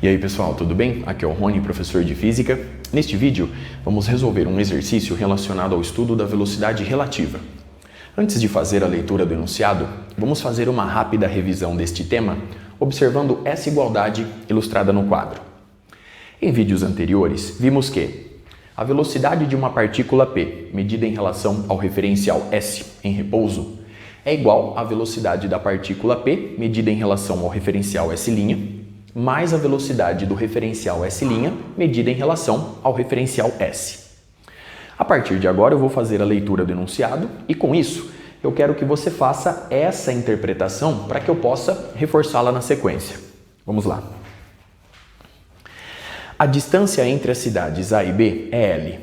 E aí pessoal, tudo bem? Aqui é o Rony, professor de Física. Neste vídeo, vamos resolver um exercício relacionado ao estudo da velocidade relativa. Antes de fazer a leitura do enunciado, vamos fazer uma rápida revisão deste tema, observando essa igualdade ilustrada no quadro. Em vídeos anteriores, vimos que a velocidade de uma partícula P, medida em relação ao referencial S em repouso, é igual à velocidade da partícula P, medida em relação ao referencial S', mais a velocidade do referencial S', medida em relação ao referencial S. A partir de agora eu vou fazer a leitura do enunciado e com isso eu quero que você faça essa interpretação para que eu possa reforçá-la na sequência. Vamos lá. A distância entre as cidades A e B é L.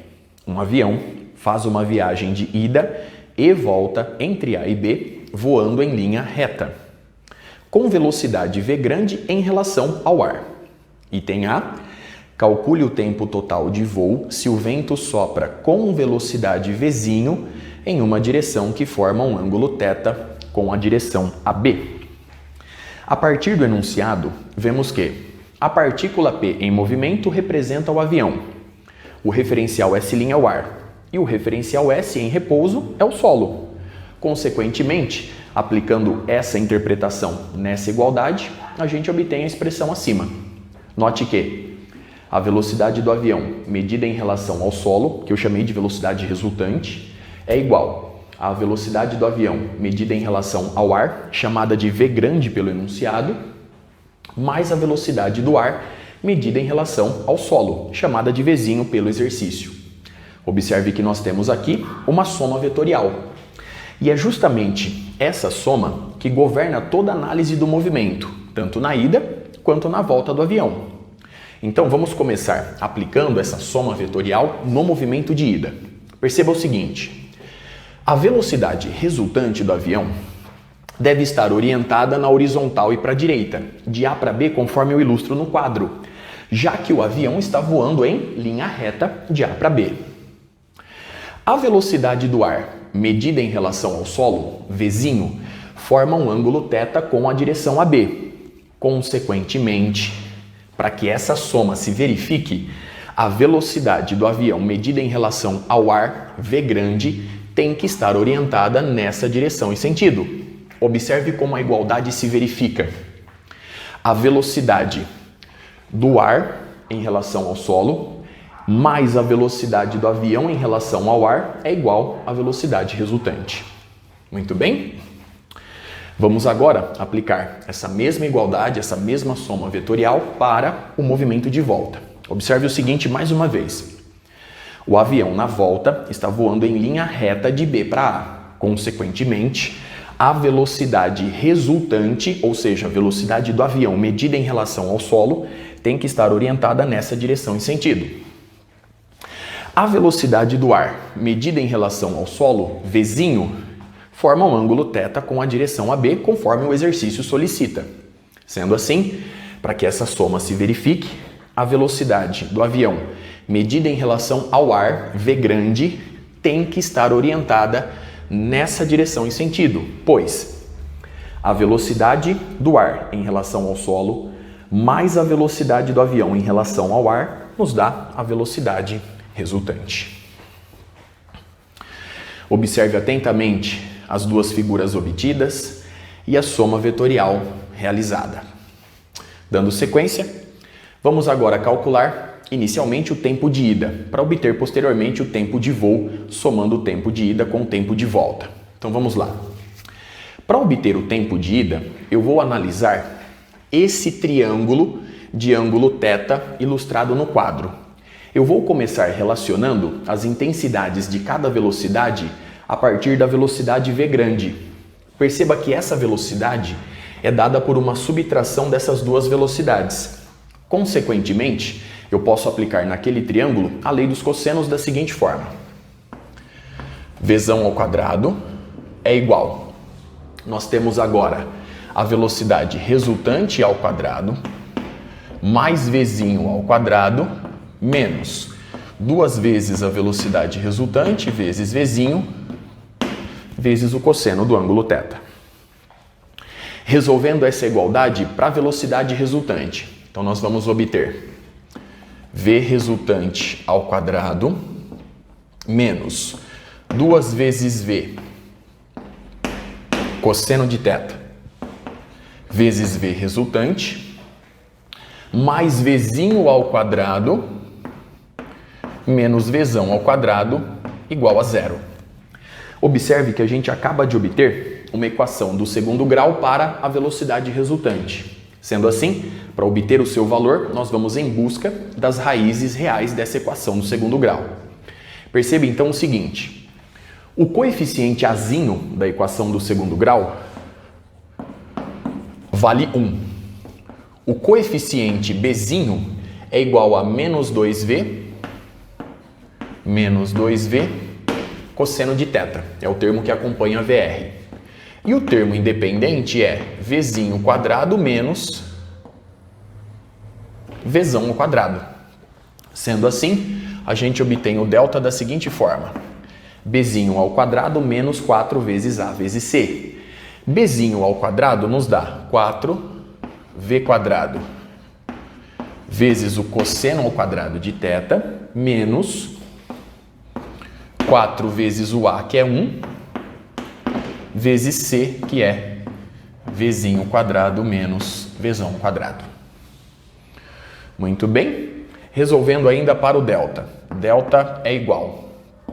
Um avião faz uma viagem de ida e volta entre A e B, voando em linha reta, com velocidade v grande em relação ao ar. Item A. Calcule o tempo total de voo se o vento sopra com velocidade vzinho em uma direção que forma um ângulo θ com a direção AB. A partir do enunciado, vemos que a partícula P em movimento representa o avião, o referencial S' é o ar e o referencial S em repouso é o solo. Consequentemente, aplicando essa interpretação nessa igualdade, a gente obtém a expressão acima. Note que a velocidade do avião medida em relação ao solo, que eu chamei de velocidade resultante, é igual à velocidade do avião medida em relação ao ar, chamada de v grande pelo enunciado, mais a velocidade do ar medida em relação ao solo, chamada de vzinho pelo exercício. Observe que nós temos aqui uma soma vetorial. E é justamente essa soma que governa toda a análise do movimento, tanto na ida quanto na volta do avião. Então vamos começar aplicando essa soma vetorial no movimento de ida. Perceba o seguinte: a velocidade resultante do avião deve estar orientada na horizontal e para a direita, de A para B, conforme eu ilustro no quadro, já que o avião está voando em linha reta de A para B. A velocidade do ar, medida em relação ao solo, vzinho, forma um ângulo θ com a direção AB. Consequentemente, para que essa soma se verifique, a velocidade do avião medida em relação ao ar, v grande, tem que estar orientada nessa direção e sentido. Observe como a igualdade se verifica. A velocidade do ar em relação ao solo mais a velocidade do avião em relação ao ar é igual à velocidade resultante. Muito bem? Vamos agora aplicar essa mesma igualdade, essa mesma soma vetorial para o movimento de volta. Observe o seguinte mais uma vez. O avião na volta está voando em linha reta de B para A. Consequentemente, a velocidade resultante, ou seja, a velocidade do avião medida em relação ao solo, tem que estar orientada nessa direção e sentido. A velocidade do ar medida em relação ao solo, vzinho, forma um ângulo θ com a direção AB, conforme o exercício solicita. Sendo assim, para que essa soma se verifique, a velocidade do avião medida em relação ao ar, v grande, tem que estar orientada nessa direção e sentido, pois a velocidade do ar em relação ao solo mais a velocidade do avião em relação ao ar nos dá a velocidade resultante. Observe atentamente as duas figuras obtidas e a soma vetorial realizada. Dando sequência, vamos agora calcular inicialmente o tempo de ida, para obter posteriormente o tempo de voo, somando o tempo de ida com o tempo de volta. Então vamos lá. Para obter o tempo de ida, eu vou analisar esse triângulo de ângulo θ ilustrado no quadro. Eu vou começar relacionando as intensidades de cada velocidade a partir da velocidade v grande. Perceba que essa velocidade é dada por uma subtração dessas duas velocidades. Consequentemente, eu posso aplicar naquele triângulo a lei dos cossenos da seguinte forma. Vzão ao quadrado é igual. Nós temos agora a velocidade resultante ao quadrado mais vzinho ao quadrado menos 2 vezes a velocidade resultante vezes vzinho vezes o cosseno do ângulo θ. Resolvendo essa igualdade para a velocidade resultante, Então, nós vamos obter V resultante ao quadrado menos 2 vezes V cosseno de θ vezes V resultante mais Vzinho ao quadrado menos Vzão ao quadrado igual a zero. Observe que a gente acaba de obter uma equação do segundo grau para a velocidade resultante. Sendo assim, para obter o seu valor, nós vamos em busca das raízes reais dessa equação do segundo grau. Perceba então o seguinte: o coeficiente azinho da equação do segundo grau vale 1. O coeficiente bzinho é igual a menos 2v cosseno de θ. É o termo que acompanha VR. E o termo independente é Vzinho quadrado menos Vzão ao quadrado. Sendo assim, a gente obtém o delta da seguinte forma: Bzinho ao quadrado menos 4 vezes A vezes C. Bzinho ao quadrado nos dá 4V quadrado vezes o cosseno ao quadrado de θ menos 4 vezes o A, que é 1, vezes C, que é Vzinho quadrado menos Vzão quadrado. Muito bem. Resolvendo ainda para o delta. Delta é igual a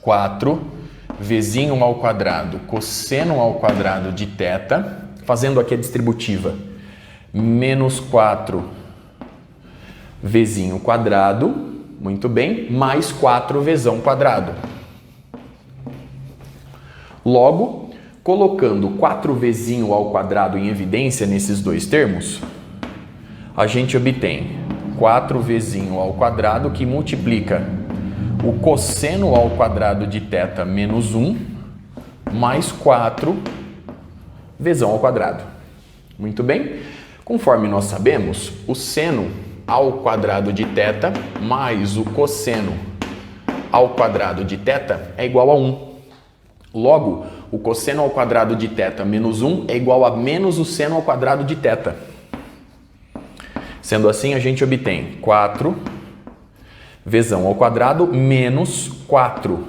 4 Vzinho ao quadrado cosseno ao quadrado de θ, fazendo aqui a distributiva, menos 4 Vzinho quadrado, muito bem, mais 4 Vzão quadrado. Logo, colocando 4Vzinho ao quadrado em evidência nesses dois termos, a gente obtém 4Vzinho ao quadrado, que multiplica o cosseno ao quadrado de θ menos 1, mais 4 Vzão ao quadrado. Muito bem? Conforme nós sabemos, o seno ao quadrado de θ mais o cosseno ao quadrado de θ é igual a 1. Logo, o cosseno ao quadrado de θ menos 1 é igual a menos o seno ao quadrado de θ. Sendo assim, a gente obtém 4 Vzão ao quadrado menos 4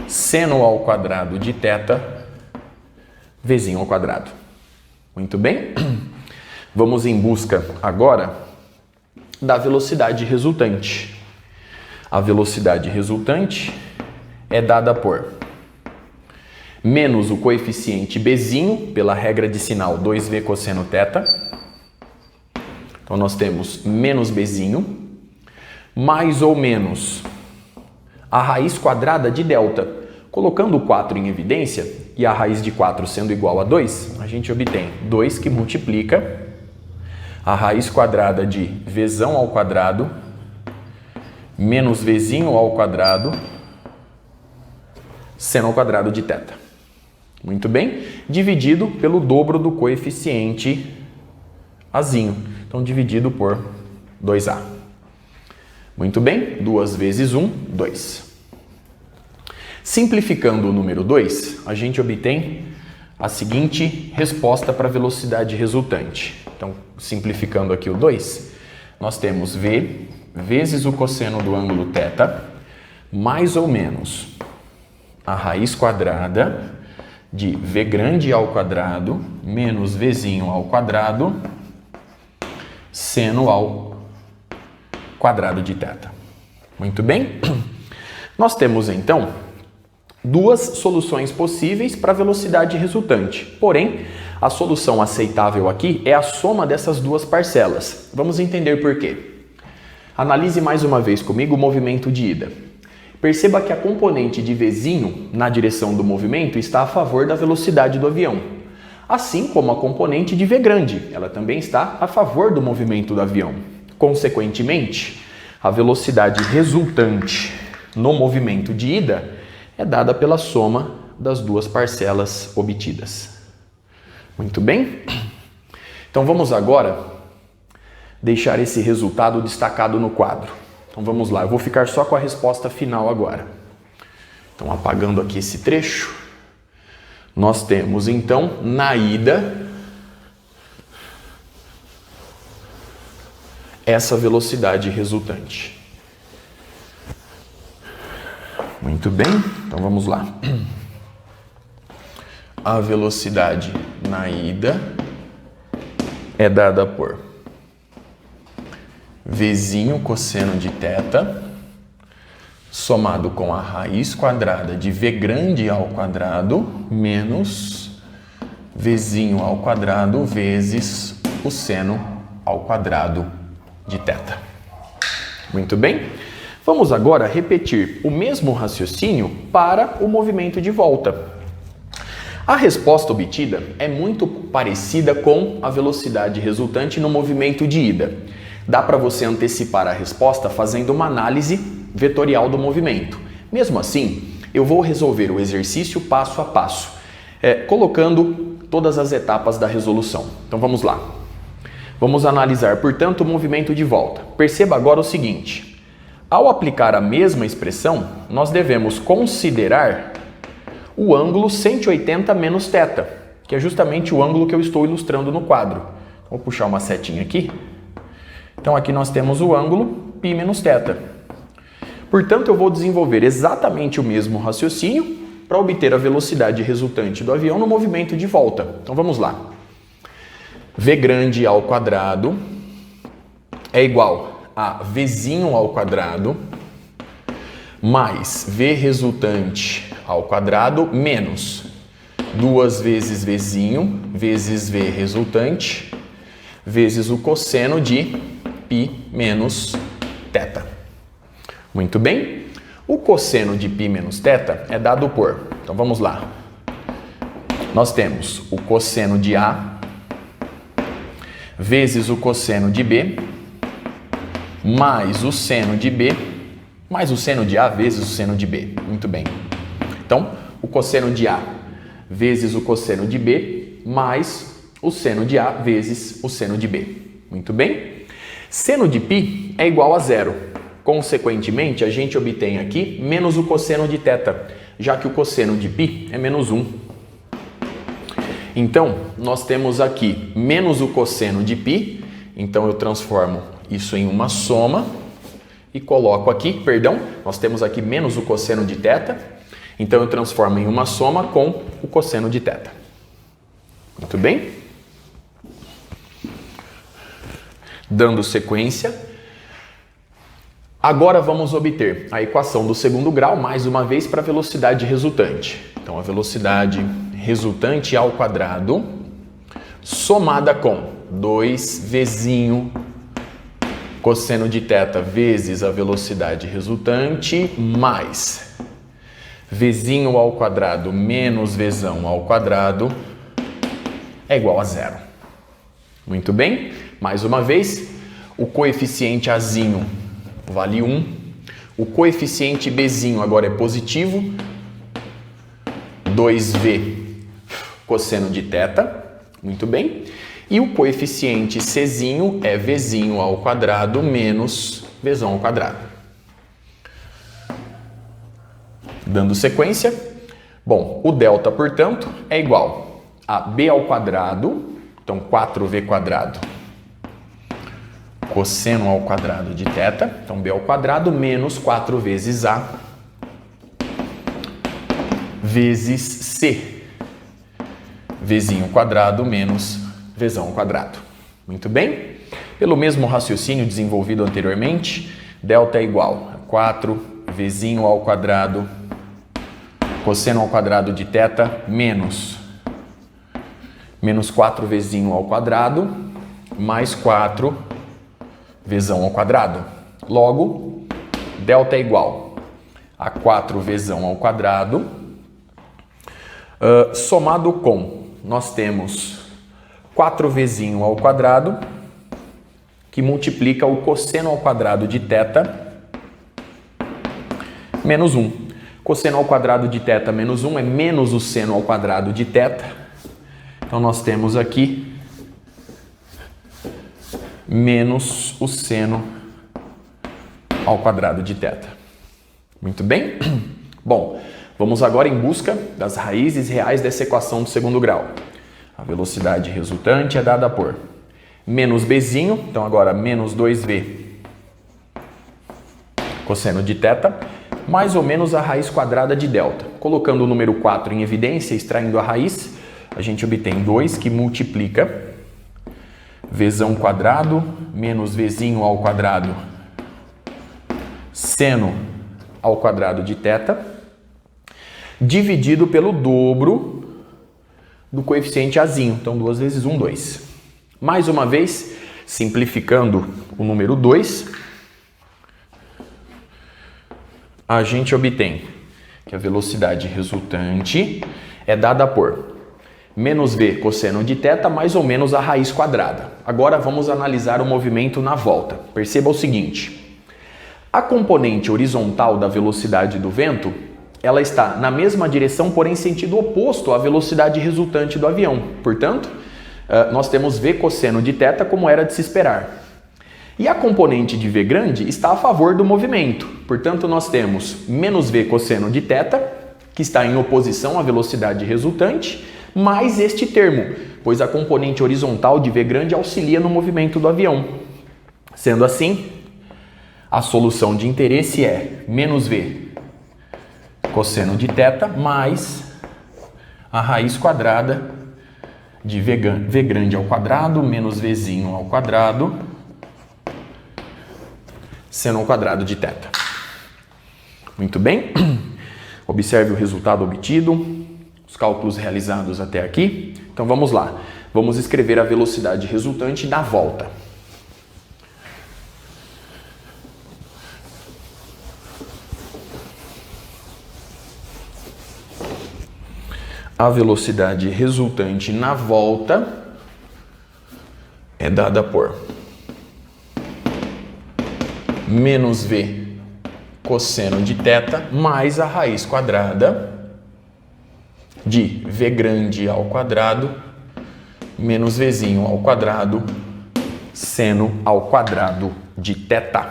seno ao quadrado de θ Vzinho ao quadrado. Muito bem? Vamos em busca agora da velocidade resultante. A velocidade resultante é dada por menos o coeficiente Bzinho, pela regra de sinal 2V cosseno θ. Então, nós temos menos Bzinho, mais ou menos a raiz quadrada de delta. Colocando o 4 em evidência e a raiz de 4 sendo igual a 2, a gente obtém 2 que multiplica a raiz quadrada de Vzão ao quadrado menos Vzinho ao quadrado seno ao quadrado de θ. Muito bem? Dividido pelo dobro do coeficiente azinho. Então, dividido por 2A. Muito bem? 2 vezes 1, 2. Simplificando o número 2, a gente obtém a seguinte resposta para a velocidade resultante. Então, simplificando aqui o 2, nós temos V vezes o cosseno do ângulo θ, mais ou menos a raiz quadrada de V grande ao quadrado menos Vzinho ao quadrado seno ao quadrado de θ. Muito bem? Nós temos, então, duas soluções possíveis para a velocidade resultante. Porém, a solução aceitável aqui é a soma dessas duas parcelas. Vamos entender por quê. Analise mais uma vez comigo o movimento de ida. Perceba que a componente de Vzinho na direção do movimento está a favor da velocidade do avião. Assim como a componente de V grande, ela também está a favor do movimento do avião. Consequentemente, a velocidade resultante no movimento de ida é dada pela soma das duas parcelas obtidas. Muito bem? Então vamos agora deixar esse resultado destacado no quadro. Então vamos lá, eu vou ficar só com a resposta final agora. Então, apagando aqui esse trecho, nós temos então na ida essa velocidade resultante. Muito bem, então vamos lá. A velocidade na ida é dada por Vzinho cosseno de θ somado com a raiz quadrada de V grande ao quadrado menos Vzinho ao quadrado vezes o seno ao quadrado de θ. Muito bem? Vamos agora repetir o mesmo raciocínio para o movimento de volta. A resposta obtida é muito parecida com a velocidade resultante no movimento de ida. Dá para você antecipar a resposta fazendo uma análise vetorial do movimento. Mesmo assim, eu vou resolver o exercício passo a passo, colocando todas as etapas da resolução. Então vamos lá. Vamos analisar, portanto, o movimento de volta. Perceba agora o seguinte: ao aplicar a mesma expressão, nós devemos considerar o ângulo 180 menos θ, que é justamente o ângulo que eu estou ilustrando no quadro. Vou puxar uma setinha aqui. Então aqui nós temos o ângulo π menos θ. Portanto, eu vou desenvolver exatamente o mesmo raciocínio para obter a velocidade resultante do avião no movimento de volta. Então vamos lá. V grande ao quadrado é igual a Vzinho ao quadrado mais V resultante ao quadrado menos 2 vezes Vzinho vezes V resultante vezes o cosseno de π menos θ. Muito bem? O cosseno de π menos θ é dado por... Então vamos lá. Nós temos o cosseno de A vezes o cosseno de B mais o seno de B mais o seno de A vezes o seno de B. Muito bem. Então, o cosseno de A vezes o cosseno de B mais o seno de A vezes o seno de B. Muito bem? Seno de π é igual a zero. Consequentemente, a gente obtém aqui menos o cosseno de θ, já que o cosseno de π é menos 1. Então, nós temos aqui menos o cosseno de π, então eu transformo isso em uma soma e coloco aqui, nós temos aqui menos o cosseno de θ, então eu transformo em uma soma com o cosseno de θ. Muito bem? Dando sequência, agora vamos obter a equação do segundo grau, mais uma vez, para a velocidade resultante. Então, a velocidade resultante ao quadrado somada com 2Vzinho cosseno de θ vezes a velocidade resultante mais Vzinho ao quadrado menos Vzão ao quadrado é igual a zero. Muito bem? Mais uma vez, o coeficiente Azinho vale 1, o coeficiente Bzinho agora é positivo, 2V cosseno de θ, muito bem, e o coeficiente Czinho é Vzinho ao quadrado menos Vzão ao quadrado. Dando sequência, bom, o delta, portanto, é igual a B ao quadrado, então 4V quadrado, cosseno ao quadrado de θ, então B ao quadrado menos 4 vezes A vezes C, Vzinho ao quadrado menos Vzão ao quadrado. Muito bem? Pelo mesmo raciocínio desenvolvido anteriormente, delta é igual a 4Vzinho ao quadrado, cosseno ao quadrado de θ menos 4Vzinho ao quadrado mais 4 Vzão ao quadrado. Logo, delta é igual a 4Vzão ao quadrado, somado com, nós temos 4Vzinho ao quadrado, que multiplica o cosseno ao quadrado de θ menos 1. Cosseno ao quadrado de θ menos 1 é menos o seno ao quadrado de θ. Então, nós temos aqui menos o seno ao quadrado de θ. Muito bem? Bom, vamos agora em busca das raízes reais dessa equação do segundo grau. A velocidade resultante é dada por menos Bzinho, então agora menos 2V cosseno de θ, mais ou menos a raiz quadrada de delta. Colocando o número 4 em evidência, extraindo a raiz, a gente obtém 2 que multiplica Vzão quadrado menos Vzinho ao quadrado seno ao quadrado de θ, dividido pelo dobro do coeficiente Azinho, então 2 vezes 1, 2. Mais uma vez, simplificando o número 2, a gente obtém que a velocidade resultante é dada por menos V cosseno de θ mais ou menos a raiz quadrada. Agora vamos analisar o movimento na volta. Perceba o seguinte: a componente horizontal da velocidade do vento, ela está na mesma direção, porém sentido oposto à velocidade resultante do avião. Portanto, nós temos V cosseno de θ como era de se esperar. E a componente de V grande está a favor do movimento. Portanto, nós temos menos V cosseno de θ, que está em oposição à velocidade resultante, mais este termo, pois a componente horizontal de V grande auxilia no movimento do avião. Sendo assim, a solução de interesse é menos V cosseno de θ mais a raiz quadrada de V grande ao quadrado menos Vzinho ao quadrado seno ao quadrado de θ. Muito bem. Observe o resultado obtido, os cálculos realizados até aqui. Então vamos lá. Vamos escrever a velocidade resultante na volta. A velocidade resultante na volta é dada por menos V cosseno de θ mais a raiz quadrada de V grande ao quadrado menos Vzinho ao quadrado seno ao quadrado de θ.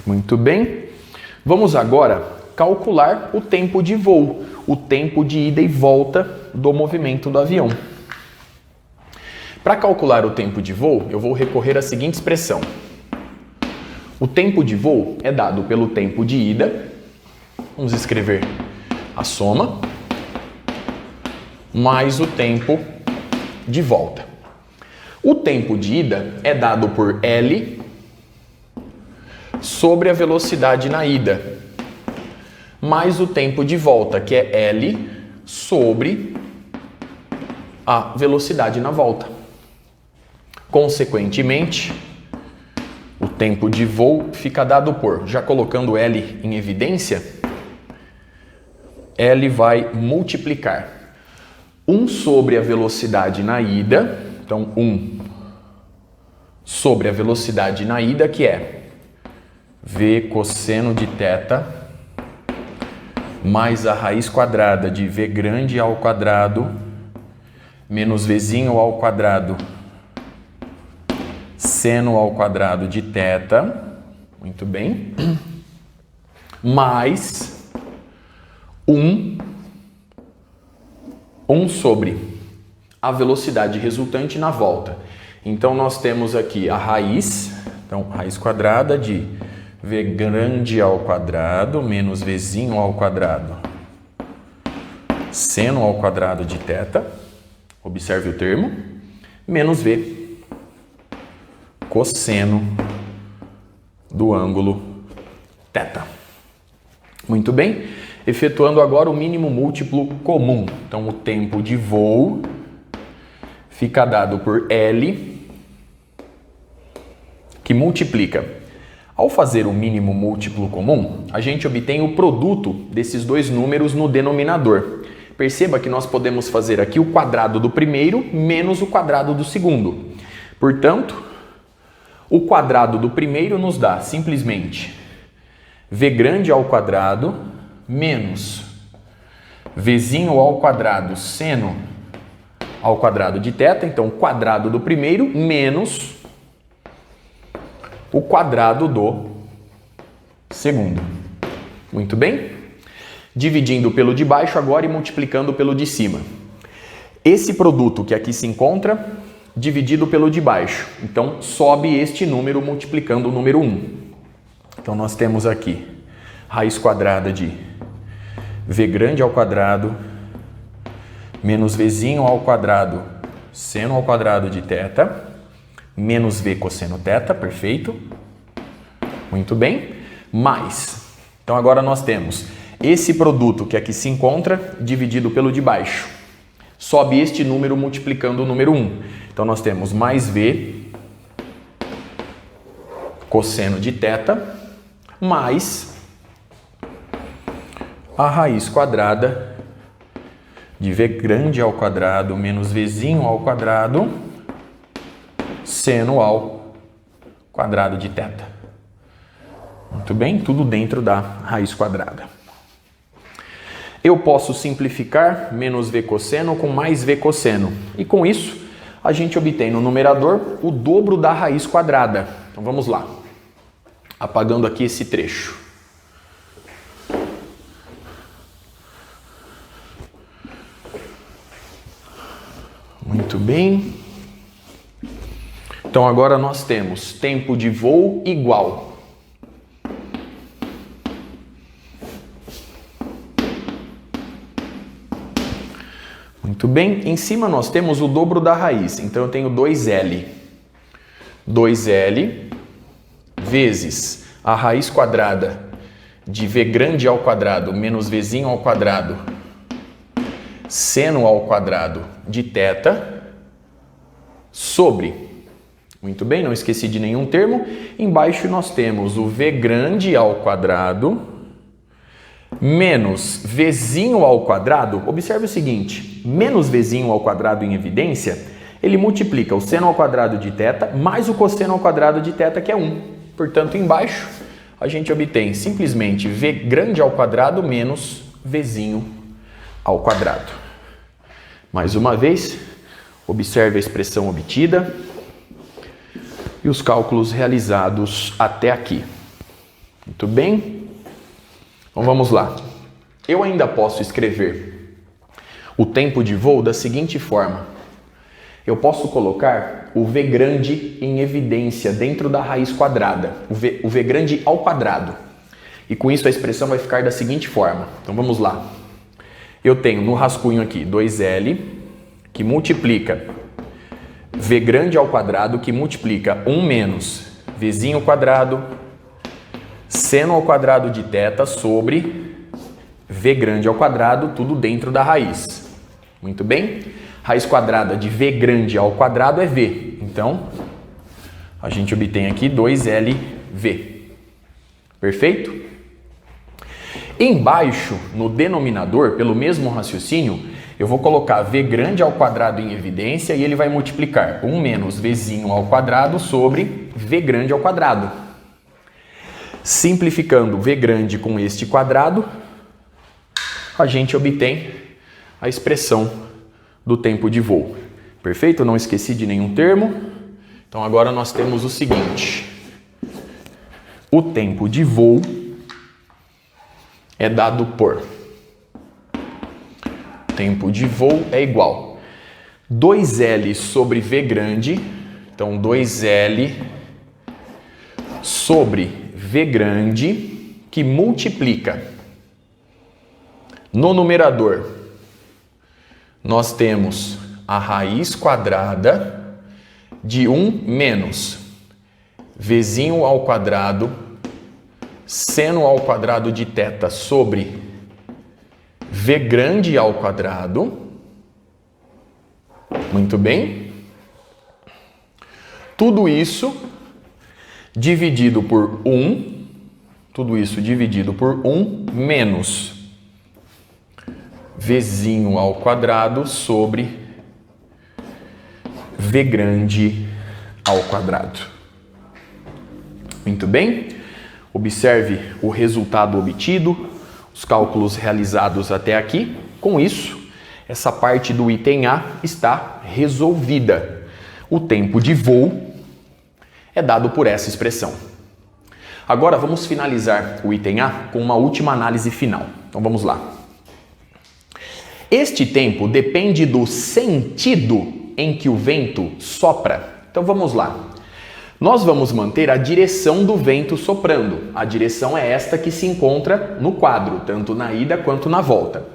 Muito bem. Vamos agora calcular o tempo de voo, o tempo de ida e volta do movimento do avião. Para calcular o tempo de voo, eu vou recorrer à seguinte expressão. O tempo de voo é dado pelo tempo de ida, vamos escrever a soma, mais o tempo de volta. O tempo de ida é dado por L sobre a velocidade na ida, mais o tempo de volta, que é L sobre a velocidade na volta. Consequentemente, o tempo de voo fica dado por, já colocando L em evidência, L vai multiplicar 1 sobre a velocidade na ida, então 1 sobre a velocidade na ida, que é V cosseno de θ mais a raiz quadrada de V grande ao quadrado menos Vzinho ao quadrado seno ao quadrado de θ, muito bem, mais 1 sobre a velocidade resultante na volta. Então, nós temos aqui a raiz, então, raiz quadrada de V grande ao quadrado menos Vzinho ao quadrado seno ao quadrado de θ, observe o termo, menos V cosseno do ângulo θ. Muito bem. Efetuando agora o mínimo múltiplo comum. Então, o tempo de voo fica dado por L, que multiplica. Ao fazer o mínimo múltiplo comum, a gente obtém o produto desses dois números no denominador. Perceba que nós podemos fazer aqui o quadrado do primeiro menos o quadrado do segundo. Portanto, o quadrado do primeiro nos dá simplesmente V grande ao quadrado menos Vzinho ao quadrado seno ao quadrado de θ. Então, o quadrado do primeiro menos o quadrado do segundo. Muito bem? Dividindo pelo de baixo agora e multiplicando pelo de cima. esse produto que aqui se encontra, dividido pelo de baixo. Então, sobe este número multiplicando o número 1. Então, nós temos aqui raiz quadrada de v grande ao quadrado menos vzinho ao quadrado seno ao quadrado de θ menos v cosseno θ, perfeito? Muito bem. Mais. Então, agora nós temos esse produto que aqui se encontra dividido pelo de baixo. Sobe este número multiplicando o número 1. Então, nós temos mais v cosseno de θ mais a raiz quadrada de v grande ao quadrado menos vzinho ao quadrado seno ao quadrado de θ. Muito bem, tudo dentro da raiz quadrada. Eu posso simplificar menos v cosseno com mais v cosseno. E com isso, a gente obtém no numerador o dobro da raiz quadrada. Então vamos lá. Apagando aqui esse trecho. Muito bem. Então agora nós temos tempo de voo igual. Muito bem. Em cima nós temos o dobro da raiz. Então eu tenho 2L. 2L vezes a raiz quadrada de v grande ao quadrado menos vzinho ao quadrado seno ao quadrado de θ sobre, muito bem, não esqueci de nenhum termo, embaixo nós temos o v grande ao quadrado menos vzinho ao quadrado. Observe o seguinte, menos vzinho ao quadrado em evidência, ele multiplica o seno ao quadrado de θ mais o cosseno ao quadrado de θ, que é 1. Portanto, embaixo a gente obtém simplesmente v grande ao quadrado menos vzinho ao quadrado. Mais uma vez, observe a expressão obtida e os cálculos realizados até aqui. Muito bem? Então vamos lá. Eu ainda posso escrever o tempo de voo da seguinte forma. Eu posso colocar o v grande em evidência dentro da raiz quadrada, o v grande ao quadrado. E com isso a expressão vai ficar da seguinte forma. Então vamos lá. Eu tenho no rascunho aqui 2L, que multiplica v grande ao quadrado, que multiplica 1 menos vzinho ao quadrado, seno ao quadrado de θ sobre v grande ao quadrado, tudo dentro da raiz. Muito bem? Raiz quadrada de v grande ao quadrado é v. Então, a gente obtém aqui 2LV. Perfeito? Embaixo, no denominador, pelo mesmo raciocínio, eu vou colocar v grande ao quadrado em evidência e ele vai multiplicar 1 menos vzinho ao quadrado sobre v grande ao quadrado. Simplificando v grande com este quadrado, a gente obtém a expressão do tempo de voo. Perfeito? Não esqueci de nenhum termo. Então agora nós temos o seguinte. O tempo de voo é dado por... tempo de voo é igual 2L sobre V grande. Então 2L sobre V grande, que multiplica no numerador. Nós temos a raiz quadrada de 1 menos vzinho ao quadrado seno ao quadrado de θ sobre v grande ao quadrado. Muito bem. Tudo isso dividido por 1. Tudo isso dividido por 1 menos vzinho ao quadrado sobre v grande ao quadrado. Muito bem. Observe o resultado obtido, os cálculos realizados até aqui. Com isso, essa parte do item A está resolvida. O tempo de voo é dado por essa expressão. Agora vamos finalizar o item A com uma última análise final. Então vamos lá. Este tempo depende do sentido em que o vento sopra. Então vamos lá. Nós vamos manter a direção do vento soprando. A direção é esta que se encontra no quadro, tanto na ida quanto na volta.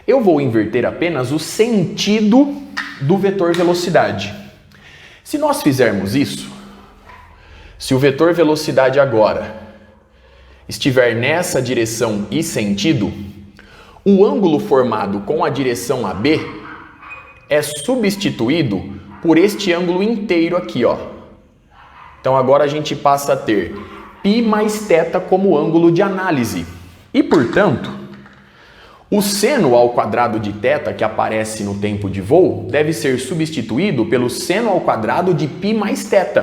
Eu vou inverter apenas o sentido do vetor velocidade. Se nós fizermos isso, se o vetor velocidade agora estiver nessa direção e sentido, o ângulo formado com a direção AB é substituído por este ângulo inteiro aqui, ó. Então agora a gente passa a ter π mais θ como ângulo de análise. E, portanto, o seno ao quadrado de θ que aparece no tempo de voo deve ser substituído pelo seno ao quadrado de π mais θ.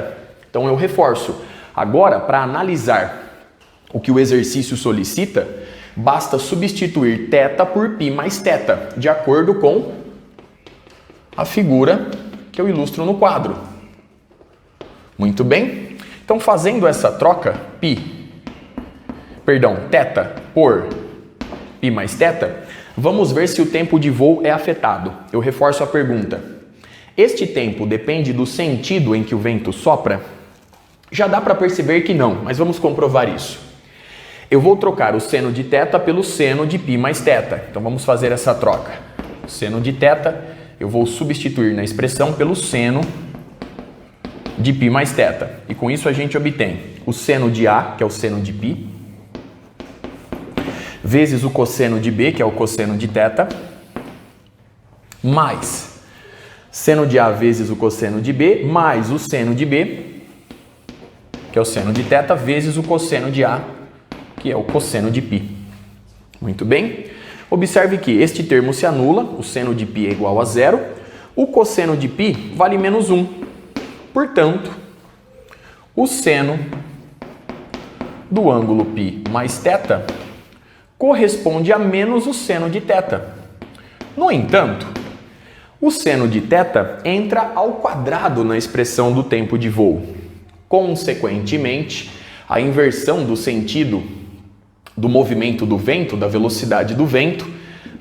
Então eu reforço. Agora, para analisar o que o exercício solicita, basta substituir θ por π mais θ, de acordo com a figura que eu ilustro no quadro. Muito bem? Então, fazendo essa troca, θ por π mais θ, vamos ver se o tempo de voo é afetado. Eu reforço a pergunta. Este tempo depende do sentido em que o vento sopra? Já dá para perceber que não, mas vamos comprovar isso. Eu vou trocar o seno de θ pelo seno de π mais θ. Então, vamos fazer essa troca. O seno de θ eu vou substituir na expressão pelo seno de π mais θ. E com isso a gente obtém o seno de A, que é o seno de π, vezes o cosseno de B, que é o cosseno de θ, mais seno de A vezes o cosseno de B, mais o seno de B, que é o seno de θ, vezes o cosseno de A, que é o cosseno de π. Muito bem? Observe que este termo se anula, o seno de π é igual a zero, o cosseno de π vale menos 1. Portanto, o seno do ângulo π mais θ corresponde a menos o seno de θ. No entanto, o seno de θ entra ao quadrado na expressão do tempo de voo. Consequentemente, a inversão do sentido do movimento do vento, da velocidade do vento,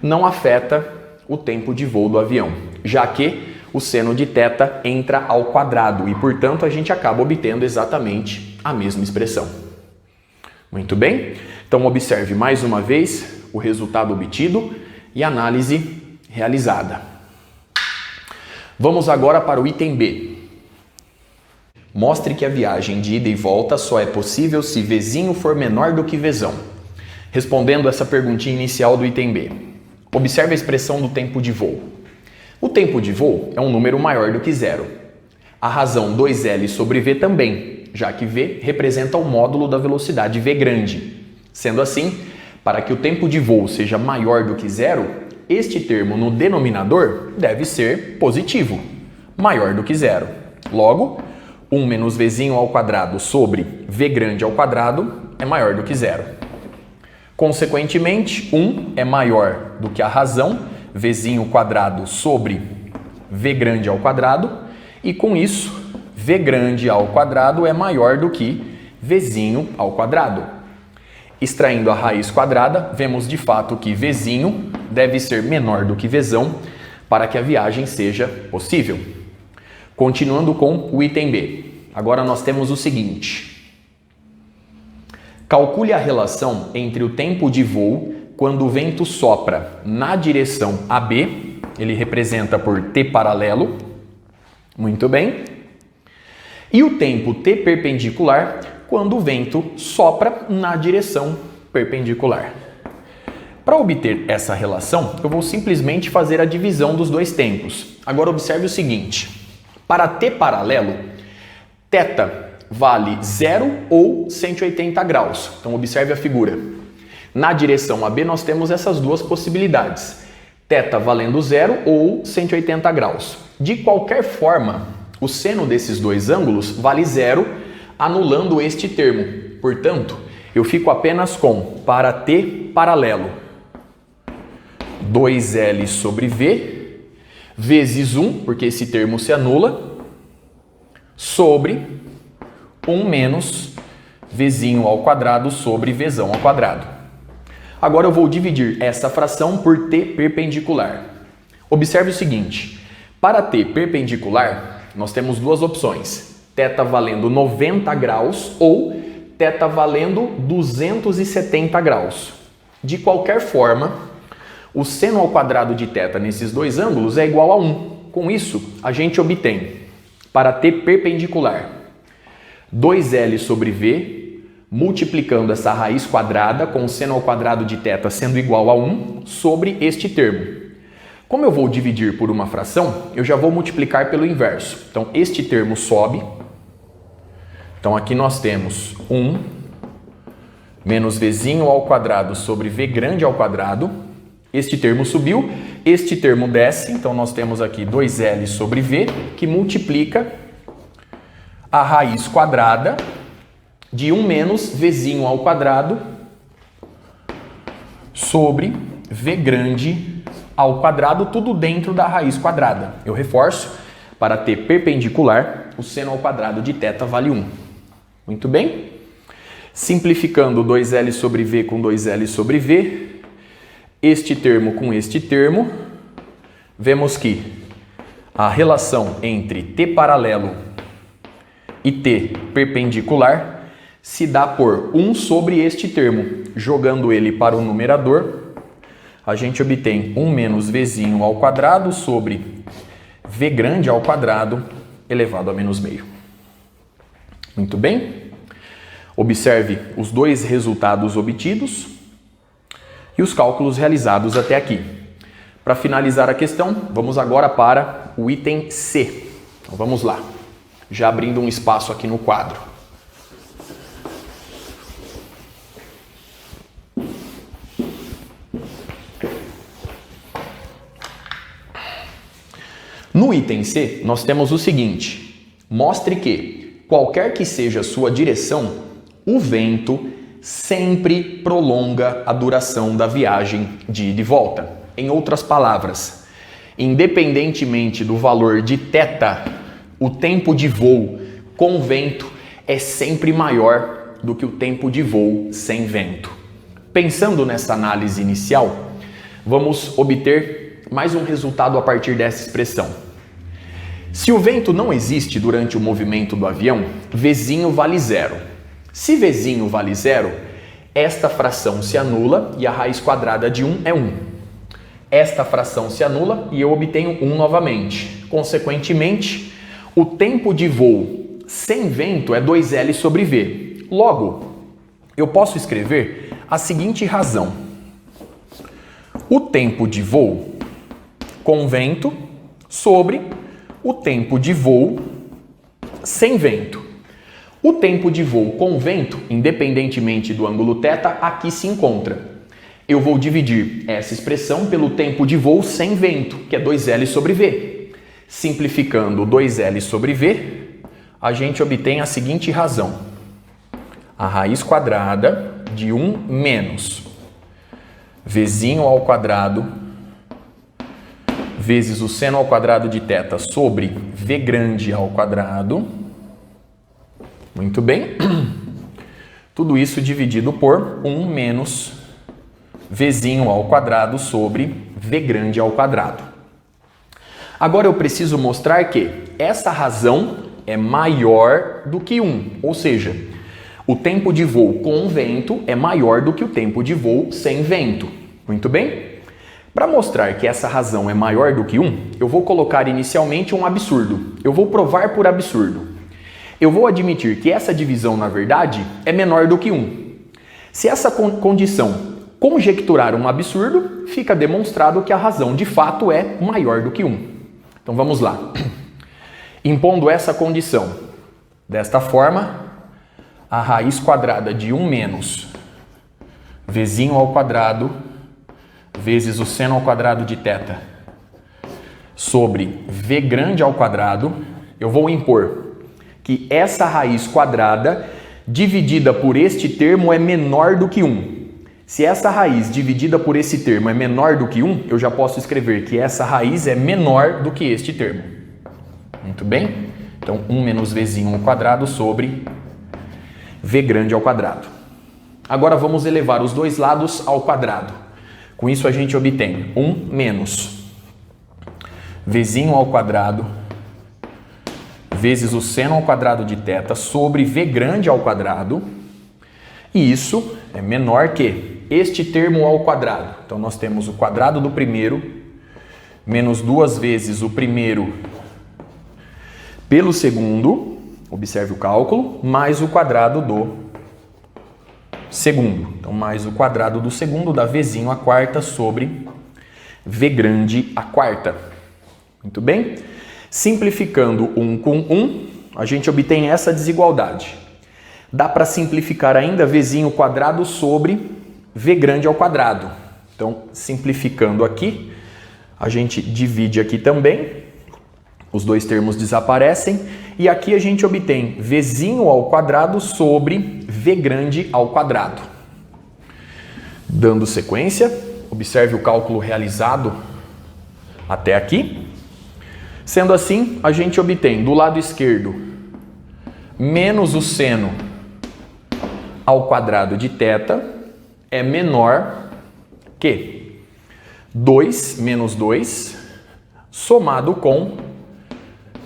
não afeta o tempo de voo do avião, já que o seno de θ entra ao quadrado e, portanto, a gente acaba obtendo exatamente a mesma expressão. Muito bem? Então, observe mais uma vez o resultado obtido e a análise realizada. Vamos agora para o item B. Mostre que a viagem de ida e volta só é possível se Vzinho for menor do que Vzão. Respondendo essa perguntinha inicial do item B. Observe a expressão do tempo de voo. O tempo de voo é um número maior do que zero. A razão 2L sobre V também, já que V representa o módulo da velocidade V grande. Sendo assim, para que o tempo de voo seja maior do que zero, este termo no denominador deve ser positivo, maior do que zero. Logo, 1 menos Vzinho ao quadrado sobre V grande ao quadrado é maior do que zero. Consequentemente, 1 é maior do que a razão Vzinho quadrado sobre V grande ao quadrado e, com isso, V grande ao quadrado é maior do que Vzinho ao quadrado. Extraindo a raiz quadrada, vemos de fato que Vzinho deve ser menor do que Vzão para que a viagem seja possível. Continuando com o item B. Agora nós temos o seguinte. Calcule a relação entre o tempo de voo quando o vento sopra na direção AB, ele representa por T paralelo, muito bem, e o tempo T perpendicular quando o vento sopra na direção perpendicular. Para obter essa relação, eu vou simplesmente fazer a divisão dos dois tempos. Agora observe o seguinte, para T paralelo, θ vale 0 ou 180 graus. Então, observe a figura. Na direção AB, nós temos essas duas possibilidades. θ valendo 0 ou 180 graus. De qualquer forma, o seno desses dois ângulos vale 0, anulando este termo. Portanto, eu fico apenas com, para T paralelo, 2L sobre V, vezes 1, porque esse termo se anula, sobre 1 menos Vzinho ao quadrado sobre Vzão ao quadrado. Agora eu vou dividir essa fração por T perpendicular. Observe o seguinte, para t perpendicular, nós temos duas opções, θ valendo 90 graus ou θ valendo 270 graus. De qualquer forma, o seno ao quadrado de θ nesses dois ângulos é igual a 1. Com isso, a gente obtém, para t perpendicular, 2L sobre V, multiplicando essa raiz quadrada com o seno ao quadrado de θ sendo igual a 1, sobre este termo. Como eu vou dividir por uma fração, eu já vou multiplicar pelo inverso. Então, este termo sobe. Então, aqui nós temos 1 menos Vzinho ao quadrado sobre V grande ao quadrado. Este termo subiu, este termo desce. Então, nós temos aqui 2L sobre V, que multiplica a raiz quadrada de 1 menos Vzinho ao quadrado sobre V grande ao quadrado, tudo dentro da raiz quadrada. Eu reforço, para t perpendicular, o seno ao quadrado de θ vale 1. Muito bem? Simplificando 2L sobre V com 2L sobre V, este termo com este termo, vemos que a relação entre t paralelo e t perpendicular se dá por 1 sobre este termo. Jogando ele para o numerador, a gente obtém 1 menos Vzinho ao quadrado sobre V grande ao quadrado elevado a menos meio. Muito bem? Observe os dois resultados obtidos e os cálculos realizados até aqui. Para finalizar a questão, vamos agora para o item C. Então, vamos lá, já abrindo um espaço aqui no quadro. No item C, nós temos o seguinte, mostre que, qualquer que seja a sua direção, o vento sempre prolonga a duração da viagem de ida e volta. Em outras palavras, independentemente do valor de θ, o tempo de voo com vento é sempre maior do que o tempo de voo sem vento. Pensando nessa análise inicial, vamos obter mais um resultado a partir dessa expressão. Se o vento não existe durante o movimento do avião, Vzinho vale zero. Se Vzinho vale zero, esta fração se anula e a raiz quadrada de 1 é 1. Esta fração se anula e eu obtenho 1 novamente. Consequentemente, o tempo de voo sem vento é 2L sobre V. Logo, eu posso escrever a seguinte razão. O tempo de voo com vento sobre o tempo de voo sem vento. O tempo de voo com vento, independentemente do ângulo θ, aqui se encontra. Eu vou dividir essa expressão pelo tempo de voo sem vento, que é 2L sobre V. Simplificando 2L sobre V, a gente obtém a seguinte razão. A raiz quadrada de 1 menos Vzinho ao quadrado vezes o seno ao quadrado de θ sobre V grande ao quadrado. Muito bem. Tudo isso dividido por 1 menos Vzinho ao quadrado sobre V grande ao quadrado. Agora eu preciso mostrar que essa razão é maior do que 1, ou seja, o tempo de voo com vento é maior do que o tempo de voo sem vento. Muito bem? Para mostrar que essa razão é maior do que 1, eu vou colocar inicialmente um absurdo. Eu vou provar por absurdo. Eu vou admitir que essa divisão, na verdade, é menor do que 1. Se essa condição conjecturar um absurdo, fica demonstrado que a razão de fato é maior do que 1. Então vamos lá. Impondo essa condição, desta forma, a raiz quadrada de 1 menos Vzinho ao quadrado vezes o seno ao quadrado de θ sobre V grande ao quadrado, eu vou impor que essa raiz quadrada dividida por este termo é menor do que 1. Se essa raiz dividida por esse termo é menor do que 1, eu já posso escrever que essa raiz é menor do que este termo. Muito bem? Então, 1 menos Vzinho ao quadrado sobre V grande ao quadrado. Agora vamos elevar os dois lados ao quadrado. Com isso a gente obtém 1 menos Vzinho ao quadrado vezes o seno ao quadrado de θ sobre V grande ao quadrado. E isso é menor que este termo ao quadrado. Então, nós temos o quadrado do primeiro menos 2 vezes o primeiro pelo segundo, observe o cálculo, mais o quadrado do segundo. Então, mais o quadrado do segundo dá Vzinho à quarta sobre V grande à quarta. Muito bem? Simplificando 1 com 1, a gente obtém essa desigualdade. Dá para simplificar ainda Vzinho quadrado sobre V grande ao quadrado. Então, simplificando aqui, a gente divide aqui também, os dois termos desaparecem, e aqui a gente obtém Vzinho ao quadrado sobre V grande ao quadrado. Dando sequência, observe o cálculo realizado até aqui. Sendo assim, a gente obtém do lado esquerdo menos o seno ao quadrado de θ é menor que 2 menos 2 somado com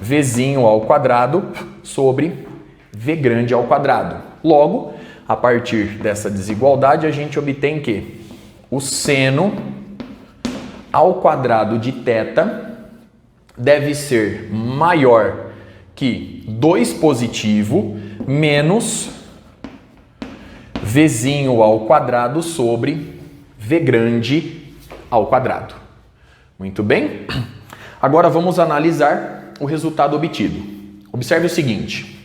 Vzinho ao quadrado sobre V grande ao quadrado. Logo, a partir dessa desigualdade, a gente obtém que o seno ao quadrado de θ deve ser maior que 2 positivo menos Vzinho ao quadrado sobre V grande ao quadrado. Muito bem? Agora vamos analisar o resultado obtido. Observe o seguinte.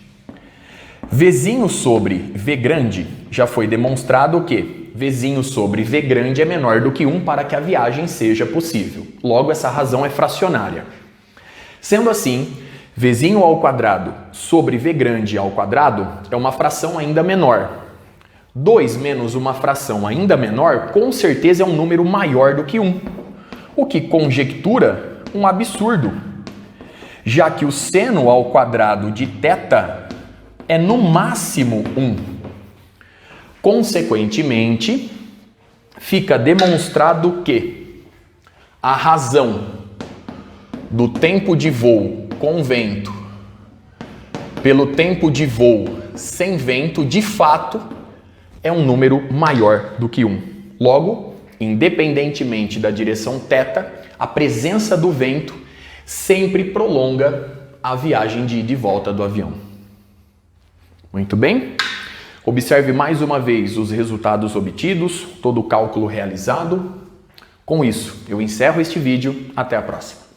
Vzinho sobre V grande já foi demonstrado que Vzinho sobre V grande é menor do que 1 para que a viagem seja possível. Logo, essa razão é fracionária. Sendo assim, Vzinho ao quadrado sobre V grande ao quadrado é uma fração ainda menor. 2 menos uma fração ainda menor, com certeza é um número maior do que 1, o que conjectura um absurdo, já que o seno ao quadrado de θ é no máximo 1. Consequentemente, fica demonstrado que a razão do tempo de voo com vento pelo tempo de voo sem vento, de fato, é um número maior do que 1. Logo, independentemente da direção θ, a presença do vento sempre prolonga a viagem de ida e volta do avião. Muito bem? Observe mais uma vez os resultados obtidos, todo o cálculo realizado. Com isso, eu encerro este vídeo. Até a próxima.